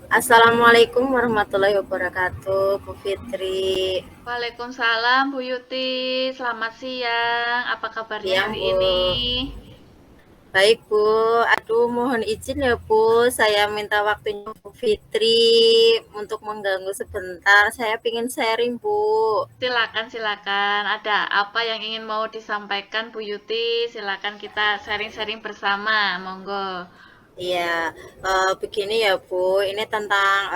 Assalamualaikum warahmatullahi wabarakatuh, Bu Fitri. Waalaikumsalam Bu Yuti, selamat siang. Apa kabarnya Siang, hari Bu. ini? Baik, Bu. Aduh, mohon izin ya, Bu. Saya minta waktunya Bu Fitri untuk mengganggu sebentar. Saya ingin sharing, Bu. Silakan, silakan. Ada apa yang ingin mau disampaikan Bu Yuti? Silakan kita sharing-sharing bersama. Monggo. Iya, begini ya, Bu. Ini tentang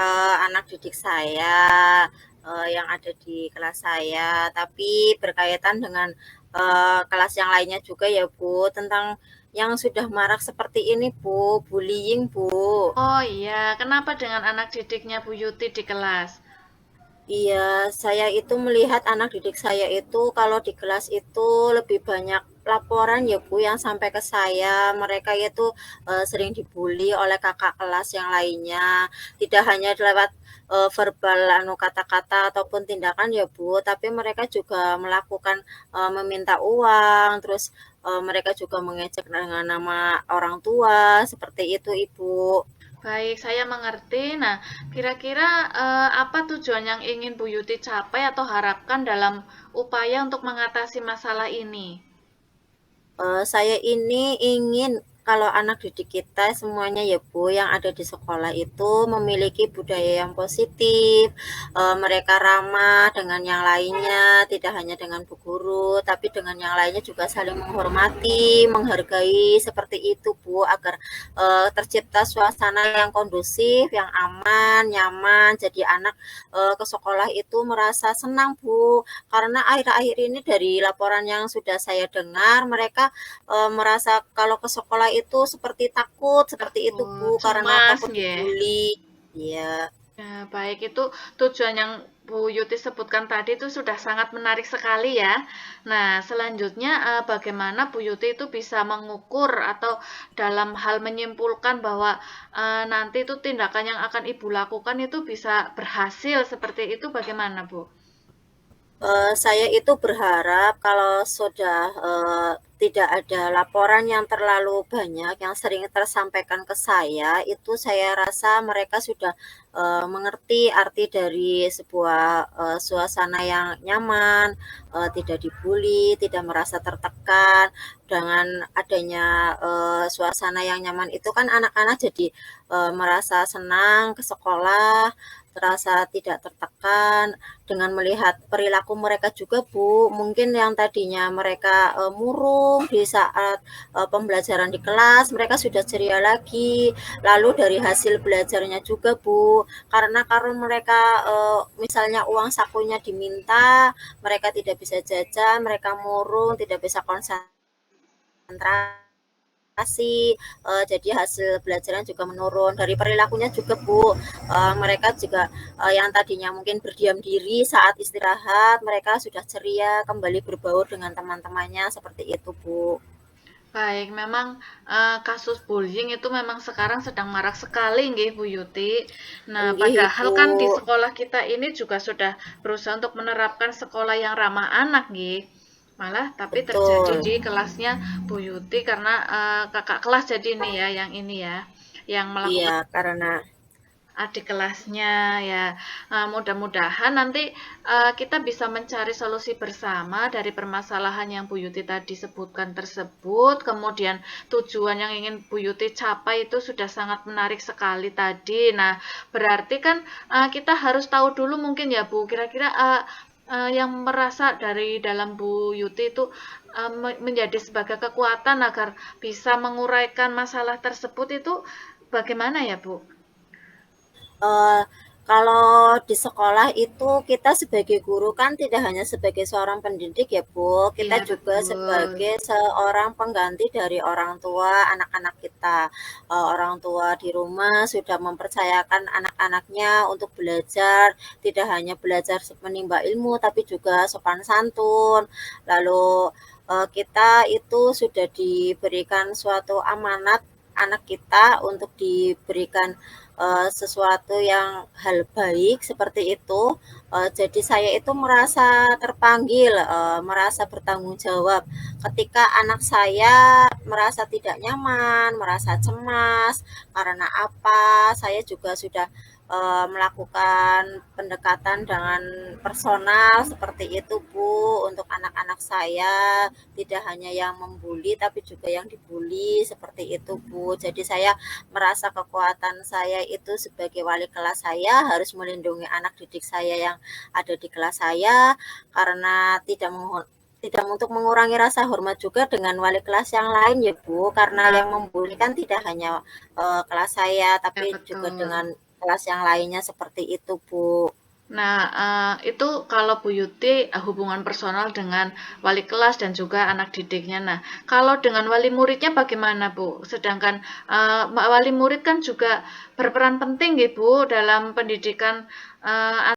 anak didik saya yang ada di kelas saya, tapi berkaitan dengan kelas yang lainnya juga ya, Bu. Tentang yang sudah marak seperti ini, Bu, bullying, Bu. Oh iya, kenapa dengan anak didiknya Bu Yuti di kelas? Iya, saya itu melihat anak didik saya itu kalau di kelas itu lebih banyak laporan ya Bu yang sampai ke saya. Mereka itu sering dibully oleh kakak kelas yang lainnya. Tidak hanya lewat verbal anu kata-kata ataupun tindakan ya Bu, tapi mereka juga melakukan meminta uang, terus mereka juga mengejek dengan nama orang tua, seperti itu Ibu. Baik, saya mengerti. Nah, kira-kira apa tujuan yang ingin Bu Yuti capai atau harapkan dalam upaya untuk mengatasi masalah ini? Saya ini ingin kalau anak didik kita semuanya ya Bu, yang ada di sekolah itu memiliki budaya yang positif, mereka ramah dengan yang lainnya, tidak hanya dengan bu guru, tapi dengan yang lainnya juga saling menghormati, menghargai, seperti itu Bu, agar tercipta suasana yang kondusif, yang aman, nyaman, jadi anak ke sekolah itu merasa senang Bu. Karena akhir-akhir ini dari laporan yang sudah saya dengar, mereka merasa kalau ke sekolah itu seperti takut, seperti itu Takut, Bu, karena cemas, takut ya. dibully. Iya, Nah, baik itu tujuan yang Bu Yuti sebutkan tadi itu sudah sangat menarik sekali ya. Nah, selanjutnya bagaimana Bu Yuti itu bisa mengukur atau dalam hal menyimpulkan bahwa nanti itu tindakan yang akan Ibu lakukan itu bisa berhasil seperti itu bagaimana Bu? Saya itu berharap kalau sudah tidak ada laporan yang terlalu banyak yang sering tersampaikan ke saya, itu saya rasa mereka sudah mengerti arti dari sebuah suasana yang nyaman, tidak dibully, tidak merasa tertekan. Dengan adanya suasana yang nyaman itu kan anak-anak jadi merasa senang ke sekolah, terasa tidak tertekan dengan melihat perilaku mereka juga Bu. Mungkin yang tadinya mereka murung di saat pembelajaran di kelas, mereka sudah ceria lagi. Lalu dari hasil belajarnya juga Bu, karena mereka misalnya uang sakunya diminta, mereka tidak bisa jajan, mereka murung, tidak bisa konsentrasi, jadi hasil belajarnya juga menurun. Dari perilakunya juga Bu, mereka juga yang tadinya mungkin berdiam diri saat istirahat, mereka sudah ceria kembali berbaur dengan teman-temannya, seperti itu Bu. Baik, memang kasus bullying itu memang sekarang sedang marak sekali nggih Bu Yuti. Nah, Nggih padahal Ibu, kan di sekolah kita ini juga sudah berusaha untuk menerapkan sekolah yang ramah anak nggih. Malah tapi terjadi betul. di kelasnya Bu Yuti karena kakak kelas jadi ini ya, yang ini ya, yang Iya, melakukan karena adik kelasnya ya. Mudah-mudahan nanti kita bisa mencari solusi bersama dari permasalahan yang Bu Yuti tadi sebutkan tersebut. Kemudian tujuan yang ingin Bu Yuti capai itu sudah sangat menarik sekali tadi. Nah, berarti kan kita harus tahu dulu mungkin ya Bu, kira-kira yang merasa dari dalam Bu Yuti itu menjadi sebagai kekuatan agar bisa menguraikan masalah tersebut itu bagaimana ya Bu? Eee, kalau di sekolah itu kita sebagai guru kan tidak hanya sebagai seorang pendidik ya Bu, kita Iya juga betul. sebagai seorang pengganti dari orang tua anak-anak kita. Orang tua di rumah sudah mempercayakan anak-anaknya untuk belajar, tidak hanya belajar menimba ilmu tapi juga sopan santun. Lalu, kita itu sudah diberikan suatu amanat anak kita untuk diberikan sesuatu yang hal baik seperti itu, jadi saya itu merasa terpanggil, merasa bertanggung jawab. Ketika anak saya merasa tidak nyaman, merasa cemas, karena apa, saya juga sudah melakukan pendekatan dengan personal seperti itu Bu, untuk anak-anak saya, tidak hanya yang membuli tapi juga yang dibully seperti itu Bu. Jadi saya merasa kekuatan saya itu sebagai wali kelas, saya harus melindungi anak didik saya yang ada di kelas saya, karena tidak untuk mengurangi rasa hormat juga dengan wali kelas yang lain ya Bu, karena yang membuli kan tidak hanya kelas saya Ya, tapi juga betul. dengan kelas yang lainnya seperti itu Bu. Nah, itu kalau Bu Yuti hubungan personal dengan wali kelas dan juga anak didiknya. Nah, kalau dengan wali muridnya bagaimana Bu? Sedangkan wali murid kan juga berperan penting gitu dalam pendidikan